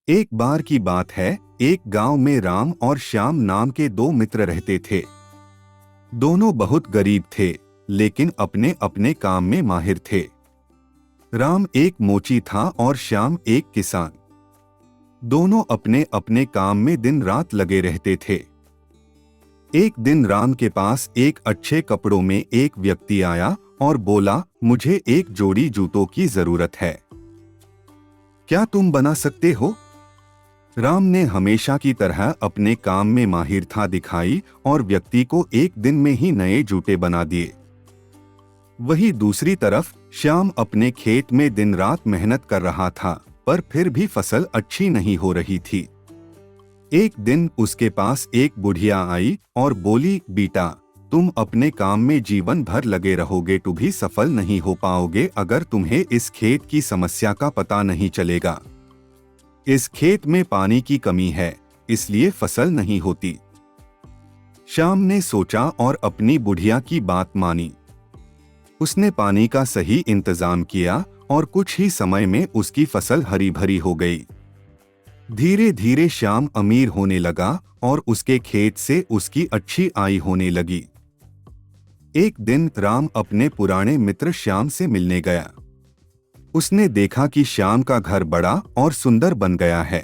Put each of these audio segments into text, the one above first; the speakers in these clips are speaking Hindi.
एक बार की बात है, एक गांव में राम और श्याम नाम के दो मित्र रहते थे। दोनों बहुत गरीब थे, लेकिन अपने अपने काम में माहिर थे। राम एक मोची था और श्याम एक किसान। दोनों अपने अपने काम में दिन रात लगे रहते थे। एक दिन राम के पास एक अच्छे कपड़ों में एक व्यक्ति आया और बोला, मुझे एक जोड़ी जूतों की जरूरत है, क्या तुम बना सकते हो? राम ने हमेशा की तरह अपने काम में माहिरता दिखाई और व्यक्ति को एक दिन में ही नए जूते बना दिए। वहीं दूसरी तरफ श्याम अपने खेत में दिन रात मेहनत कर रहा था, पर फिर भी फसल अच्छी नहीं हो रही थी। एक दिन उसके पास एक बुढ़िया आई और बोली, बेटा, तुम अपने काम में जीवन भर लगे रहोगे तो भी सफल नहीं हो पाओगे अगर तुम्हें इस खेत की समस्या का पता नहीं चलेगा। इस खेत में पानी की कमी है, इसलिए फसल नहीं होती। श्याम ने सोचा और अपनी बुढ़िया की बात मानी। उसने पानी का सही इंतजाम किया और कुछ ही समय में उसकी फसल हरी भरी हो गई। धीरे धीरे श्याम अमीर होने लगा और उसके खेत से उसकी अच्छी आय होने लगी। एक दिन राम अपने पुराने मित्र श्याम से मिलने गया। उसने देखा कि श्याम का घर बड़ा और सुंदर बन गया है।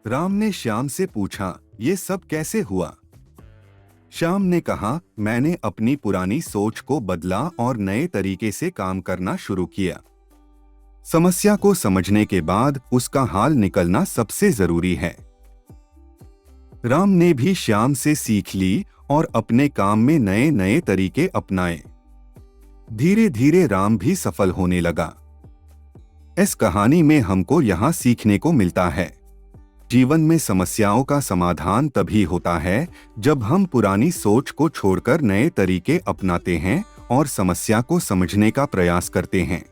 राम ने श्याम से पूछा, ये सब कैसे हुआ? श्याम ने कहा, मैंने अपनी पुरानी सोच को बदला और नए तरीके से काम करना शुरू किया। समस्या को समझने के बाद उसका हाल निकलना सबसे जरूरी है। राम ने भी श्याम से सीख ली और अपने काम में नए नए तरीके अपनाए। धीरे धीरे राम भी सफल होने लगा। इस कहानी में हमको यहाँ सीखने को मिलता है, जीवन में समस्याओं का समाधान तभी होता है जब हम पुरानी सोच को छोड़कर नए तरीके अपनाते हैं और समस्या को समझने का प्रयास करते हैं।